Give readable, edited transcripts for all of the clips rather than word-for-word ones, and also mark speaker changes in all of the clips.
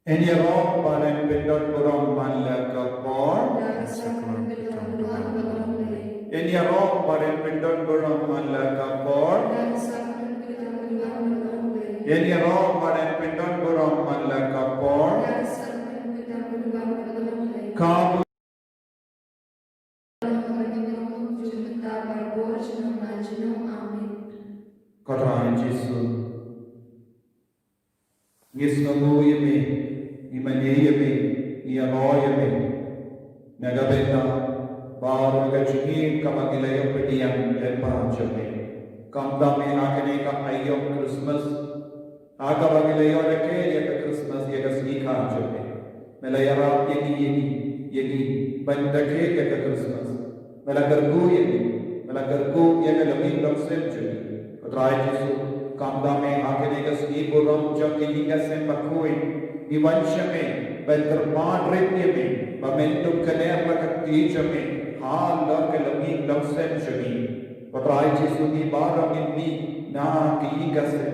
Speaker 1: Renewal pada Pynkoit manla kapor. Renewal pada Pynkoit manla kapor. Renewal pada Pynkoit manla kapor. Ka Kata JISU Sngiburom MYNSIEM Nagabeta baru Jingim Ka Maria Theisotti Kamdame Akane Ka Iing Christmas Agabagilayo Reke Yaka Christmas Yaka Sika Joby Melayara Yegi Bandake Yaka Christmas Melagargu Yaka Lamin Nongstoin Joby JISU Kamdame Akane Ka Sngiburom Ka Iing Ka Sem Bakhuid MYNSIEM ben terpadrit yeme, momentum kener makati jeme, hal ke lagi langsem jeme. Patrai Jesu ni barang ini na Ka Iing Ka Sem,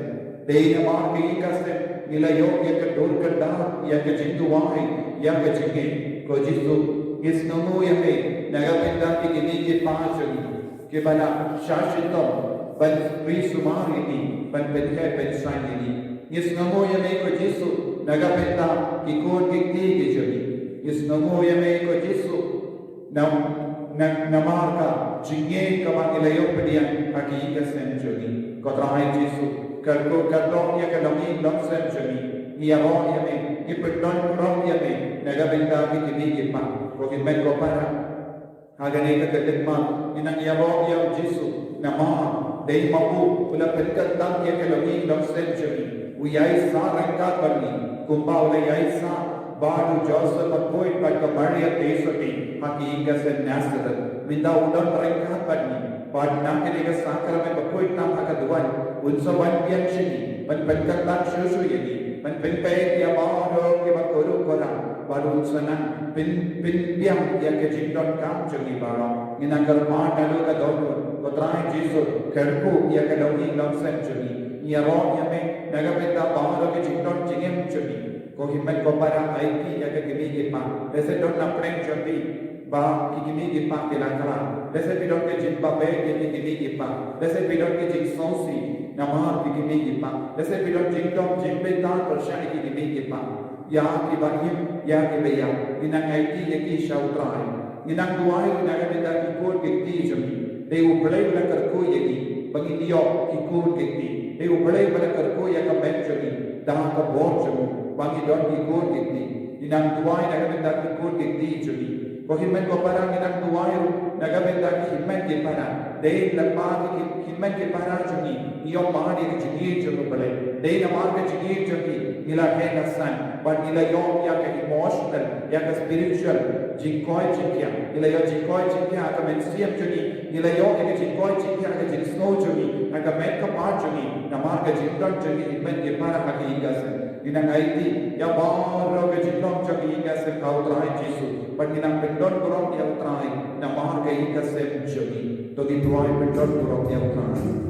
Speaker 1: dei nama Ka Iing Ka Sem, nilayo ya ke dur kedar, ya ke Jingduwai, ya ke Jingim, ko Jesu is namu yeme, nagapinda ki gini ki paas jeme, ke bala shashitam, ban prisumari ni, ban bedhe pensai ni. Is namu yeme ko Jesu, nagapinda ki kur kikti ki jeme, is namu yeme ko Jesu, namarka jingeng kamangilayo pedian Ka Iing Ka Sem jodi kotrahi Jesu karko kardo ya kalami langsem jodi niaro yame ipedon rom yame nagabinda ki kini pa ko kimen ko para hagane ka kadikma inang yaro ya Jesu nama dei mapu pula penkat tang ya kalami langsem jodi uyai sa rangkat barni kumba ulai sa Badu Joseph Bakhuid Ka Maria Theisotti Ka Iing Ka Sem Nasir minda udon rangkat barni bad nakene ka Sakramen Bakhuid nam akaduan unsa ban pian shini ban penkat shushu yedi ban Pynkoit ya baro ke bakuru kora badu unsana pin piam ya ke jindon kam jungi baro inangkal ma dalu ka dono kotrai Jesu kerku ya ke dongi langsem jungi ya ro ya me nagapeta baro ke jindon jingim jungi ko himmet ko para aiki ya ke gimi gipa dese don na preng jungi ba kigimi gipa kilakara dese bidon ke Zimbabwe ya ke gimi gipa dese bidon ke Jingsonsi namar kigimi gipa dese bidon Jingdom Jingpyntan persyai kigimi gipa ya ki bahim ya ki beya inang aiki ya ki shautrai inang duai nagapeta ki kur gikti jumi de uplai bala karko yegi bagi dio ki kur gikti de uplai bala karko ya ka ben jumi dah ka bor jumi bagi don ki kur gikti inang duai nagapeta ki kur gikti jumi ko himmen ko parang inang duai nagapeta ki himmen ki para de lampa ki himmen ki para jumi iyo mahadi ki jigi jumi bale de namar ki jigi jumi nila he nasan but nila yo ya ka emotional ya ka spiritual jingkoi jingkya nila yo jingkoi jingkya ka MYNSIEM jumi nila yo ka jingkoi jingkya ka jingsno jumi ka men ka pa jumi namar ka jingdon jumi himmen ki para Ka Iing Ka Sem inang aiti ya baro ka jingdon Ka Iing Ka Sem ka utrai Jesu but inang pendon burong ya utrai namar Ka Iing Ka Sem jumi to di tuai pendon burong ya utrai.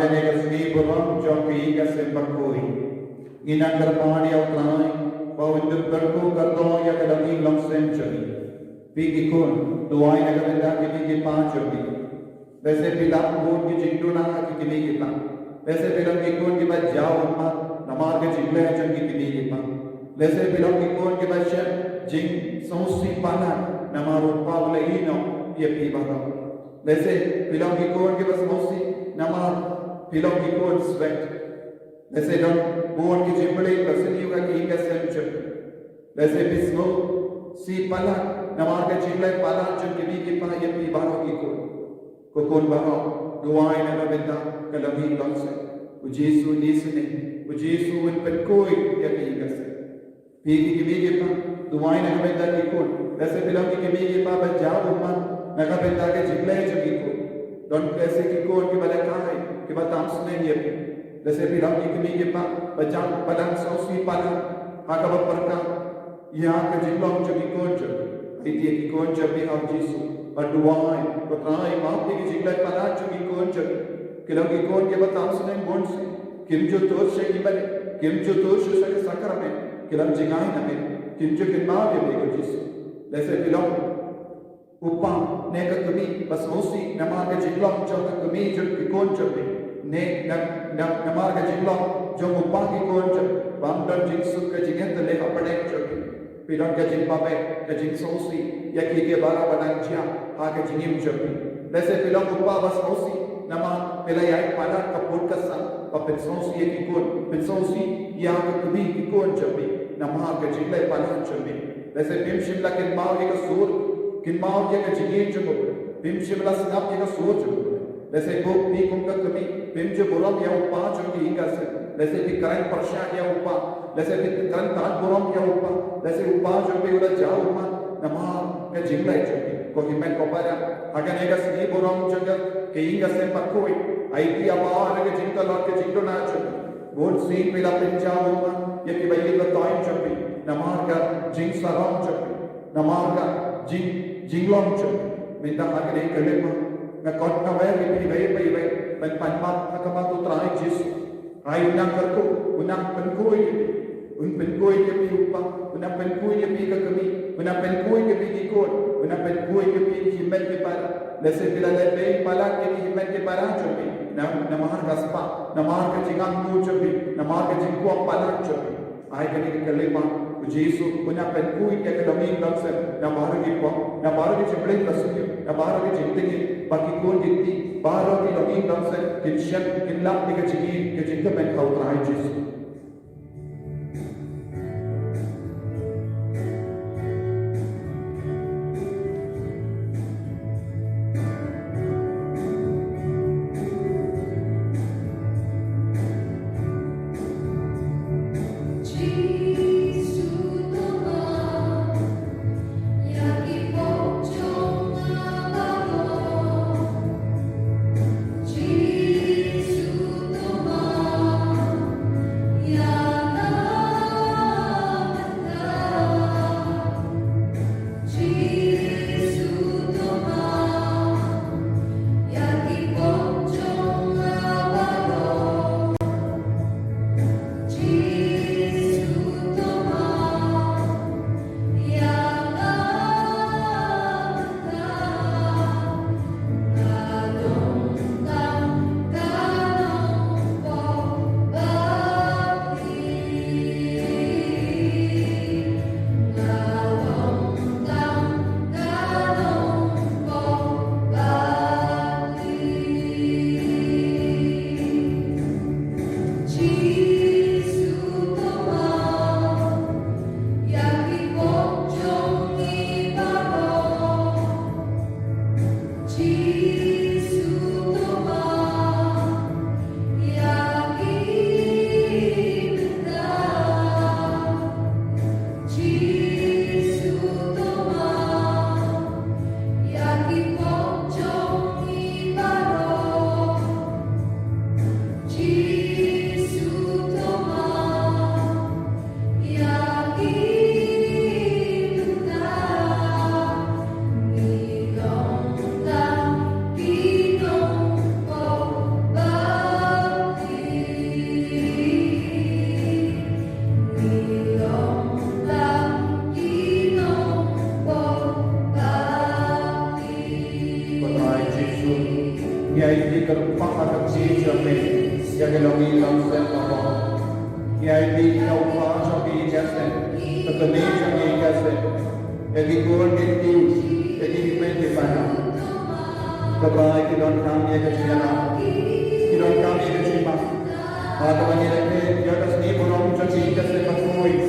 Speaker 1: Hagane ka Sngiburom, Joby Mathew Bakhuid. Inang karpani outline, Bawindut Karko Kardo ya Kadami Nongstoin Joby. Pynkoit, Duwai Nagamenda Jingmane Joby. वैसे पिलाप code की जिंगडुना की किनी की पा वैसे पिलाप की code की बात जाओ उम्मा नमार के जिंगले चंग की किनी की पा वैसे पिलाप की कोड की बात शेफ जिंग संसी पाना नमार उप्पा वाले इनो ये पी बाता वैसे पिलाप की कोड की बात संसी नमार पिलाप की कोड स्वेट वैसे डॉन बोर्ड की जिंगले प्रसिद्धियों का की का सेंचर वैसे बिस्मो सी पाला नमार के जिंगले पाला चंग किनी की पा ये पी बाता की code Kokon bahau duai na benda kalami bangsa ujisu nisne ujisu un Pynkoit ya Ka Iing Ka Sem pigi kibigi pa duai na benda kikon वैसे bilang kibigi pa bajao umma na benda ke jigle jigi ko don kaise kikon ki bala kai ki batam sune ye वैसे bilang kibigi pa bajao balang sausi pala hakaba parka यहाँ के जिंगलों जगी कौन जब इतने की कौन जब भी आप JISU Aduai, Bakhuid, Mapi की जिगला पना चुकी कौन जब किलों की कौन के बताम सुने कौन से किम जो तोर से की बने किम जो तोर से सके Sakramen किलों जिंगाई नमे किम जो किन्मा भी बेको JISU जैसे किलों उपा ने का कमी बस मोसी नमार के जिगलों जो का कमी जो की कौन जब ने नमार के जिगलों जो उपा की कौन जब बामडन JISU के जिंगें तले अपने जब पिलों के जिंबाबे के जिंगसोसी या की के बाला बनांचिया आके JINGIM Joby वैसे पिलों उपा बस मोसी नमा पिला याई पाला कपूर का सा और पिंसोसी ये की कौन पिंसोसी या के कभी की कौन Joby नमा के जिंगले पाला Joby वैसे पिम शिमला के माव ये का सूर किन माव ये का JINGIM Joby पिम शिमला सिनाप ये का सूर Joby वैसे को पी कुम का कभी पिम जो बुरम या उपा जो Ka Iing Ka Sem वैसे भी करंट परशा या उपा वैसे भी करंट बुरम या उपा वैसे उपा Joby उड़ा जाओ उपा नमा के जिंगले Joby को हिम्मत को पाया Hagane ka Sngiburom jangga Ka Iing Ka Sem Bakhuid IT abar ke jingka lor ke jingdona Joby Good scene pila pinja uma ye ki bayi Nongstoin Joby namar ka JINGSHISHA Joby namar ka Jinglom Joby minta Hagane kalema na kot na way ki bayi ban panmat hakama tu trai JISU ai unang karko unang Pynkoit un Pynkoit ye pi upa unang Pynkoit ye pi ka kami unang Pynkoit ye pi ki kon unang Pynkoit ye pi himmet ke para lese pila le pala ke himmet ke para Joby namar kaspa namar ke jingang nu Joby namar ke jingko pala Joby ai kani ke kalema JISU unang Pynkoit ye ka Ka Iing Ka Sem namar ke po namar ke chimle lasuki namar ke jingtegi baki kon gitti baro ke Ka Iing Ka Sem kinshan kinlap ke jigi ke Jingmane khau trai JISU PEIT kerupak atau Jingmane yang kelongi Nongstoin apa PEIT kerupak Joby Mathew Ka Iing Ka Sem yang dikuat itu yang dimain di mana kebaik kita kami yang siapa kita kami yang siapa atau kami yang kita Sngiburom Joby Mathew Bakhuid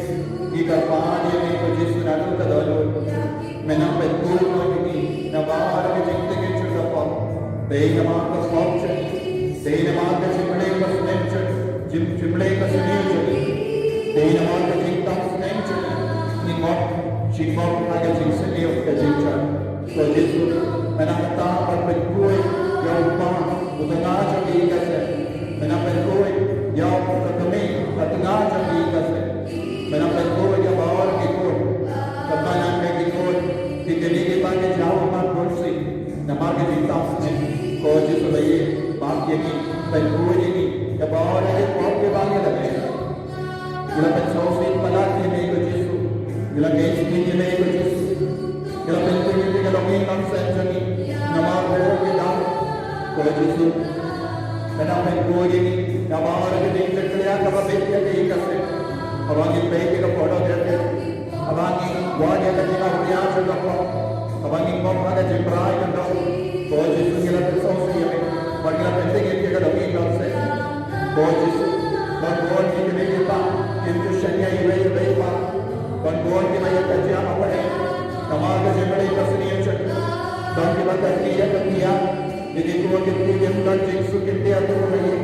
Speaker 1: kita paham yang kita JISU nadu kadalur menang betul lagi nabar ke Jingkren cakap Dei nama ka sponsor, Dei nama ka Jingmane ka sponsor, Jingmane ka sponsor, Dei nama ka Jingtam sponsor, Jingmane ka Jingshisha ka Jingkren. So JISU menakta Pynkoit yang utama Joby Ka Sem, Pynkoit yang tengah Joby Ka Sem, Pynkoit yang bawah ikut, kanan ikut, tinggi ke bawah jauh mat kursi. Nama kita tahu kau JISU lagi bab yang ini, Pynkoit ini, ya bahawa lagi kau ke bawah lagi. Bila pensausin palat ini kau JISU, bila Kane ini kau JISU, bila Pynkoit ini kalau kita Nongstoin ini, nama kau kita kau JISU. Nama Pynkoit ini, ya bahawa lagi kita lihat apa benda yang kita set. Abang ini baik kita foto dia, abang ini wajah kita lihat juga. Abang ini mau ada Jingmane kan tahu, kau JISU kita pensausin ini, bagaimana penting kita kalau kita Nongstoin, kau JISU, bagaimana kita itu syariah ini berapa, bagaimana kita kerja apa ni, nama Jingmane ka Sem, bagaimana kita kerja, jadi kau kita yang JISU kita itu lagi,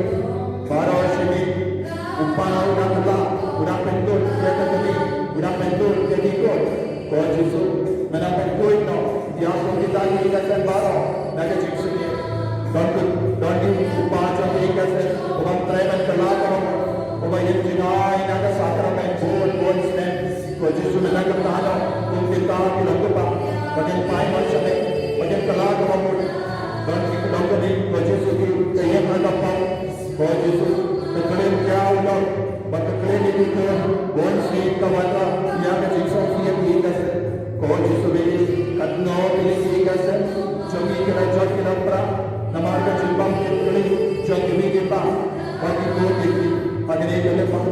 Speaker 1: para orang ini, upaya udah Pynkoit kita kami, udah Pynkoit kita ikut, kau JISU. Mana Pynkoit no, yang kita ini kan baru, naga JISU ni, don't upah Joby Ka Sem, orang travel kelar orang, orang yang Jingduwai naga Sakramen, bon stem, kau JISU mana kita ada, kita lupa, bagian MYNSIEM, bagian kelar orang, don't kami kau JISU Ka Iing Ka Sem, kau JISU keklaim jauh no, keklaim itu bon stem kawan yang JISU kita kau JISU ini katno ini Ka Sem, Joby kita pra, nama kita Jingmam kita Jing bagi kau ini, bagi ni kita pun,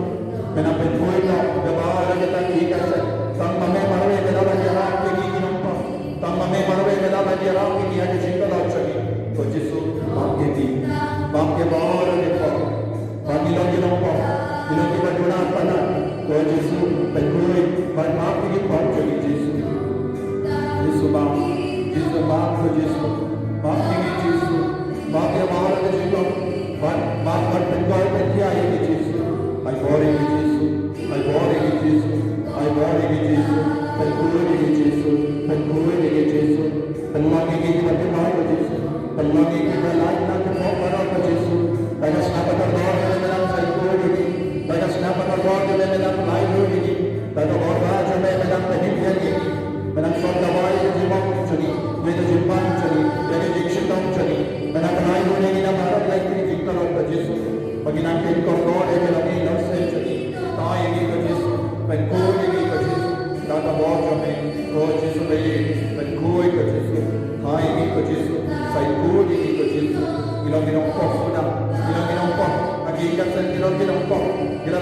Speaker 1: mana Pynkoit no, jawab kita Ka Sem, tang mame marwe kita bagi orang ini nampak, tang mame marwe kita bagi orang ini ada Jingkren lagi, kau JISU bagi bawah kita, bagi lagi nampak, bila kita guna pada, kau JISU Pynkoit bagi maaf ini pun jadi JISU. JISU maaf kau JISU, maaf ini JISU, maaf yang bawah kita juga, maaf Pynkoit kita ini JISU, I bore ini JISU, Pynkoit ini JISU, Pynkoit ini JISU, Balang ini kita kenal JISU, Balang ini kita lain nak mau para JISU, banyak siapa terbawa dalam Pynkoit ini, banyak siapa terbawa dalam lain ini, banyak orang dalam pendidikan ini. Menang Jingdawai Jingmane jadi, jadi Jingmane jadi, jadi JISU jadi, menang lain ini nama Arab lain ini Jingkren ka JISU, bagi nanti kau yang lagi Nongstoin jadi, Ka Iing Ka JISU, Pynkoit ini ka JISU, kata bawa kau JISU lagi, Pynkoit ka JISU, Ka Iing Ka JISU, Pynkoit ini ka JISU, kita nampak sudah, kita nampak, lagi Ka Sem kita nampak, kita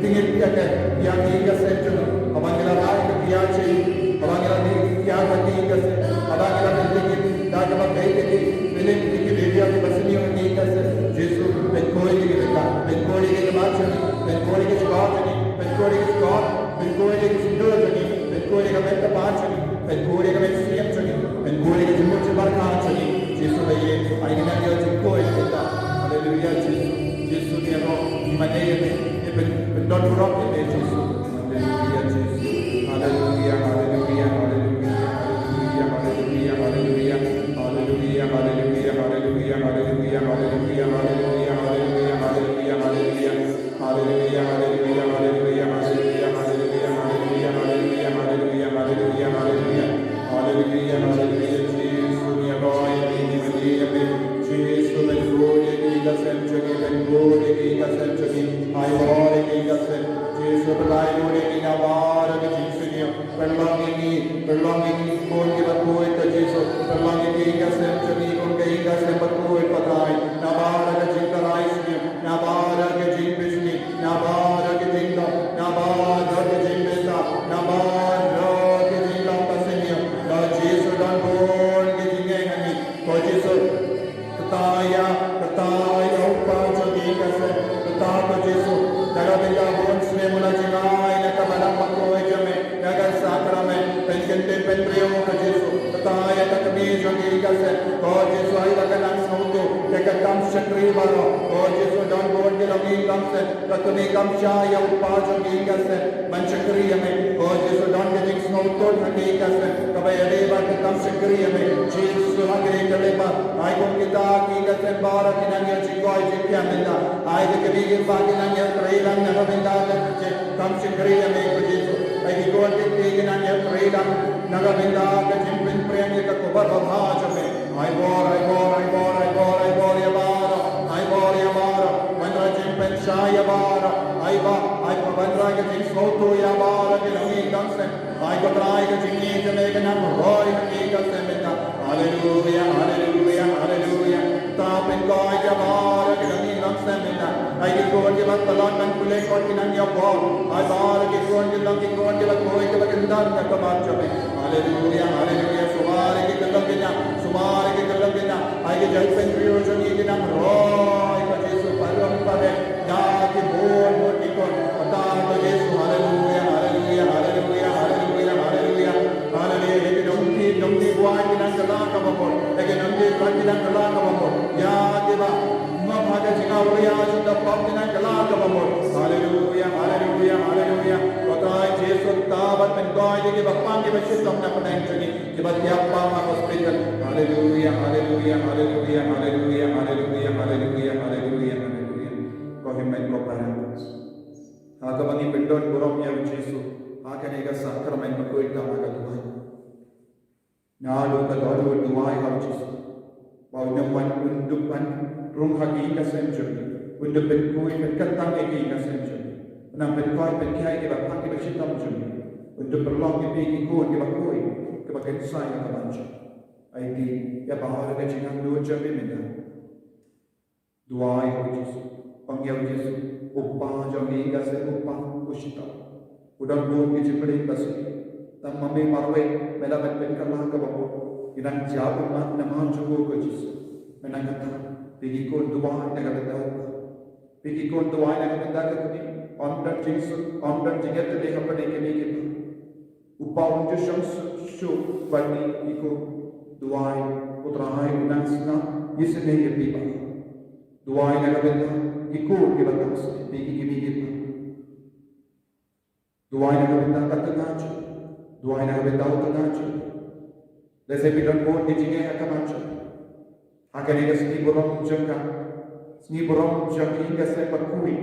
Speaker 1: tinggal kita yang Ka Sem jadi, abang kita lain kita ciri. Abang kita ni kian mati Ka Sem, abang kita penting dah jawab baik ini, pilih tinggi media di basni orang ni Ka Sem, JISU Pynkoit ini kita, Pynkoit ini macam ni, Pynkoit ini sekolah ni, Pynkoit ini sekolah, Pynkoit ini sindur ni, Pynkoit ini mereka baca ni, Pynkoit ini MYNSIEM ni, Pynkoit ini jumpa jumpa kan ni, JISU lagi, ini nak dia Pynkoit kita. ka kami Joby Mathew oh JISU ay ka nang sauto ka kam Sngiburom oh JISU don bon ke lagi lamse ka kami kam shaya upa Joby Mathew manchkriyame oh JISU don ke jing sauto Joby Mathew ka bayade ba kam Sngiburom JISU hagre kaleba ay kon kita ki ka sembara kinanya jingoi jingpyamenda ay ke kami ba kinanya trailang na kabenda ka kam Sngiburom ko JISU ay kon ke kinanya trailang na kabenda ka jingpin prenya ka kubar bhajame ay bor yabara ay bor yabara mandra jingpen shayabara ay ba ay mandra ka jing sauto yabara ke lami damse ay ko try ka jingni jame ka nam roy ka semenda hallelujah hallelujah hallelujah ta Pynkoit yabara ke lami damse menda ay ko ke bat talan man kule ko kinan ya bor ay bar ke ko ke bat koi ke bat ndar ka bajame hallelujah hallelujah subhare ke kalagina ay ke jalpen priyojan ke nam roy ka JISU param pare ya ke bol mo ikon ata ka JISU hallelujah hallelujah hallelujah hallelujah hallelujah hallelujah ke nomdi buai kinang kala ka bapor ke nomdi kinang kala ka bapor ya ke ba mabhaga jingawriya sunda pap kinang kala ka bapor hallelujah hallelujah hallelujah patai JISU tabat Pynkoit ke bapang ke bashtam na padang chuni ke batyappa ma hospital hallelujah hallelujah hallelujah hallelujah hallelujah hallelujah hallelujah hallelujah ko himmen ko paramus aga bangi pindon burom ya JISU akane ga sakramen Bakhuid ka magadumai nalu ka dodu duai ha JISU bawnyam undupan rung Ka Iing Ka Sem undup Pynkoit penkatang Ka Iing Ka Sem nang Pynkoit penkai ke bapang ke bashitam undup perlong ke pi ko ke Bakhuid ke bagen sai ka bancho ay di ya bahar ka jingang do Joby Mathew duai ho JISU pangyaw JISU upa Joby Ka Sem upa kushita udan bo ke jipre basi tam mame marwe mela ben kala ka babu idan jabu ma nama jugo ko JISU menangata pigi ko duai na ka pigi ko duai na ka ka ondan JISU ondan jinget de kapade ke ni ke upa unju shams shu bani iko duai utrai unansna isne ye pipa duai na kabenda iko ke batas pigi ke bigi duai na kabenda katangach duai na kabenda utangach dese bidon ko ke jinge akamanch akane ke Sngiburom Shaphang Ka Bakhuid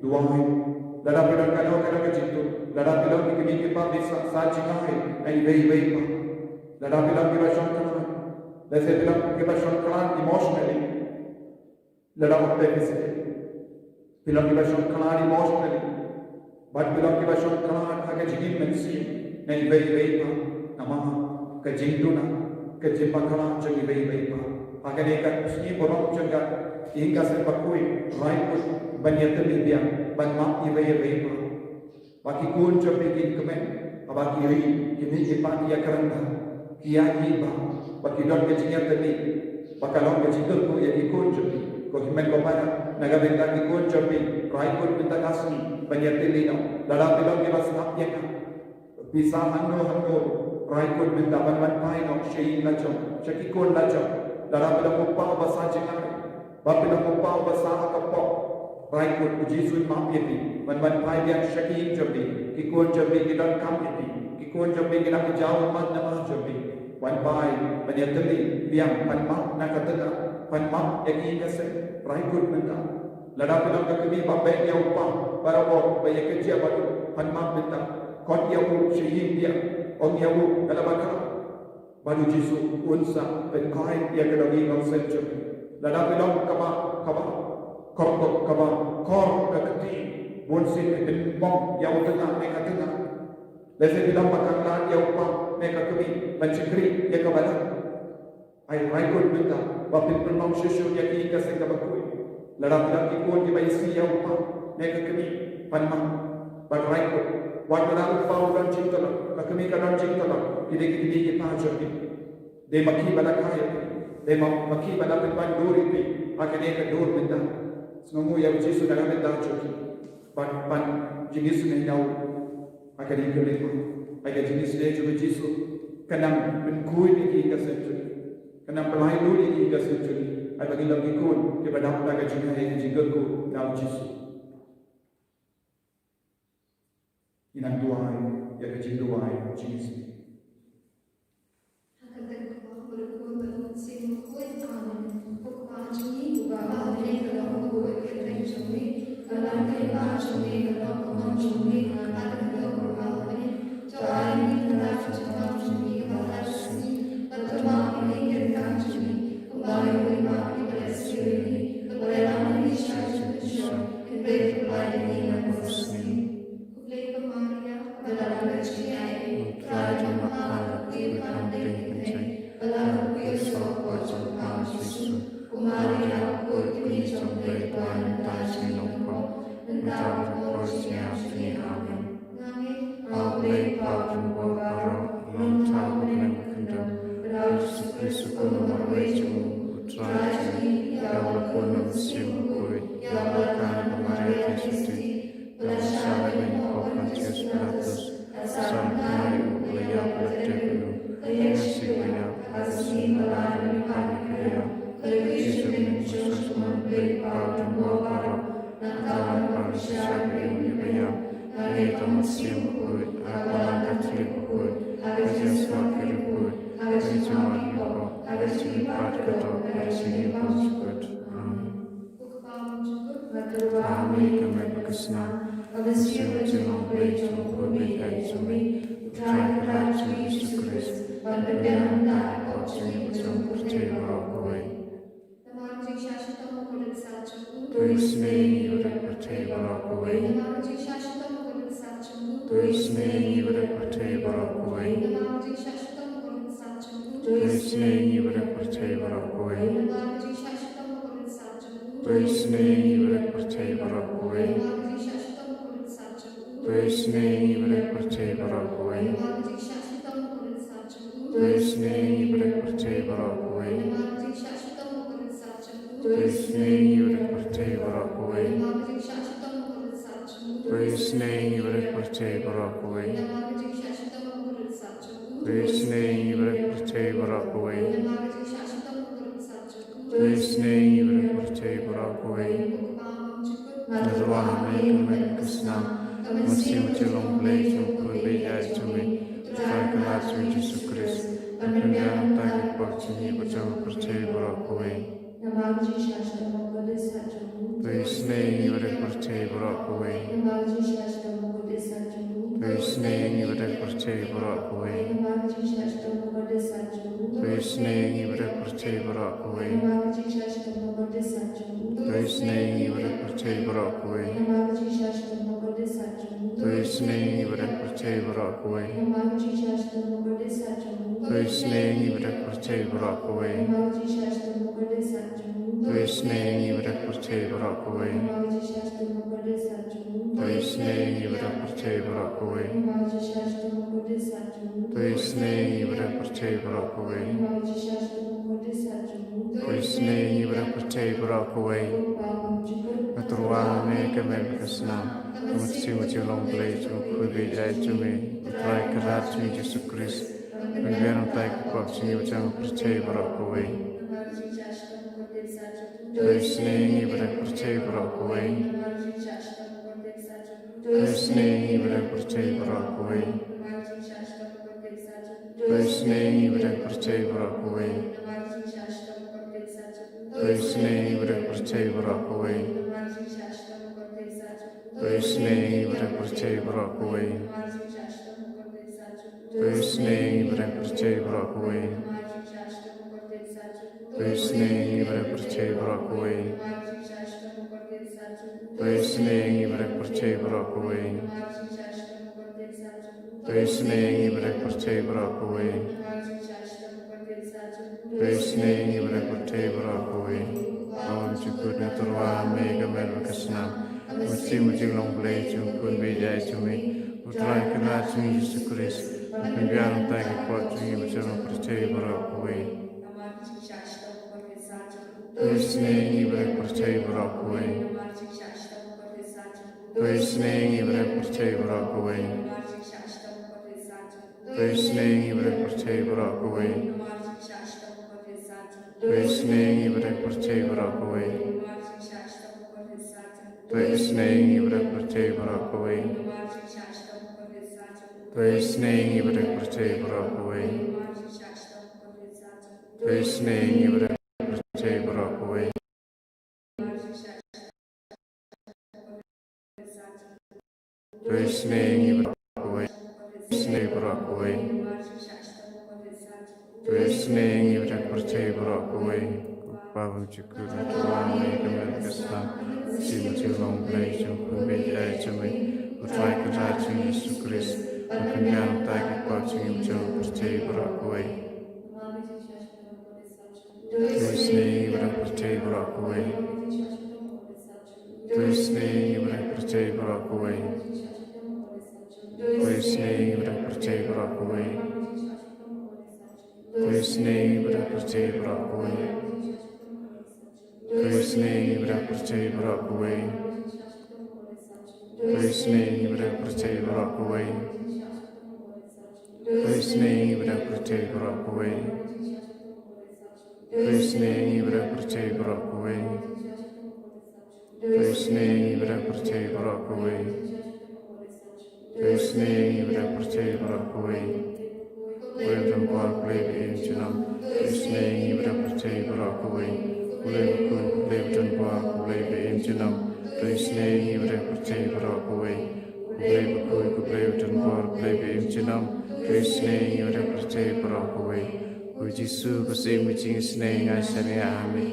Speaker 1: duai lada bidon kalo ke jitu lada bidon ke bigi pa bisa sa JINGHIKAI ai vei pa lada bidon ke bashon dese bidon ke bashon emotionally lada hotte physically bidon ke bashon emotionally but bidon ke bashon aga jingim MYNSIEM ai vei pa nama ka Jingduwai ka JingpyniM jangi vei pa agane ka Sngiburom janga Iing Ka Sem Bakhuid right banyat libya ban mak ni vei pa baki kun Joby kemen abaki ri kini ke pa dia karanda kia iba baki don ke jingat tadi bakalong ke jingkel ko ya ikun Joby ko himen ko para naga benda ikun Joby right kun minta kasni banyat lino lada pilong ke basnap ya bisa hanno right kun minta ban pai no shei lacho shaki kun lacho lada pilong upa basa jingai bapilong upa basa kapo right kun JISU mapiati ban pai dia shaki Joby kikun Joby kidan kam iti kikun Joby kidan jauh mat nama Joby wan pai banyatli biang panma nakatena panma Ka Iing Ka Sem right kun minta lada pilong ka kami babe dia upa barawo baye kerja batu panma minta kon dia u shei dia on dia u kalabaka baru JISU unsa Pynkoit ya ka Ka Iing Ka Sem lada pilong kama kortok kaba kor kakti bonsin bin bom yang tengah mereka tengah lese bilang pakanglan yang upah mereka kami mencekri ya kabala ai raikut minta bapin penom shushu ya Ka Iing Ka Sem Bakhuid lada bilang ikut di baisi yang upah mereka kami panma bag raikut wadana upah udan cintala kami kadan cintala kide pa Joby de maki bala kaya de maki bala pan duri pi akane ka dur minta Sengamu ya JISU na namin Joby pan jingis na inaw akani ko leko ay ka jingis na JISU Kanam Pynkoit Ka Iing Ka Sem Kanam pelai dulu Ka Sem ay bagi lagi kun kepada Ka Jingmane Jingkren dalam JISU. Inang Duai ya Ka Jingduwai JISU. MYNSIEM Shaphang Ka Maria Theisotti Shaphang
Speaker 2: Sngi ibrek percaya berak kowe. Sngi ibrek percaya berak kowe. Sngi ibrek percaya berak kowe. Sngi ibrek percaya berak kowe. Sngi ibrek percaya berak kowe. Sngi berak kowe. Sngi berak kowe. Sngi ibrek percaya berak kowe. Babu cukur tuan kemer kesam. Jingmane play jong PEIT jome. Utrai kerja Yesus Kristus. Makan tak kau Jingduwai percaya berak kowe. Sngi ibrek percaya berak kowe. Sngi ibrek percaya berak kowe. Sngi ibrek percaya berak kowe. Sngi ibrek percaya berak kowe. Sngi ibrek percaya berak kowe. Sngi ibrek percaya berak kowe. Sngi ibrek percaya berak kowe. Sngi ibrek percaya berak kowe. Sngi ibrek percaya berak kowe. Sngi ibrek percaya berak kowe. Boleh berbuat boleh berinjam. Sngi ibrek percaya berak kowe. Boleh berbuat boleh berinjam. Sngi ibrek percaya berak kowe. Boleh berbuat boleh berinjam. Sngi ibrek percaya berak kowe. JISU bersih Jing sngi ngai amin.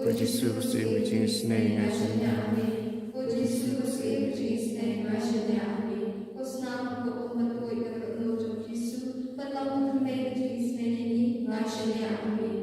Speaker 2: JISU bersih Jing sngi ngai amin.
Speaker 3: JISU bersih Jing sngi ngai amin. Osnam ko Pynkoit ka JISU patang kembali Jing sngi ngai amin.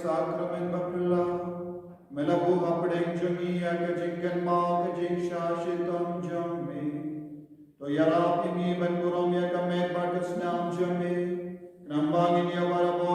Speaker 1: Sakramen Bakhuid, Melabu Apparitions Ka Jingmane Ka Jingshashitam Jingmane, to yarap imi ban burom ya kamet bakas nam jome, nambangin ya warabo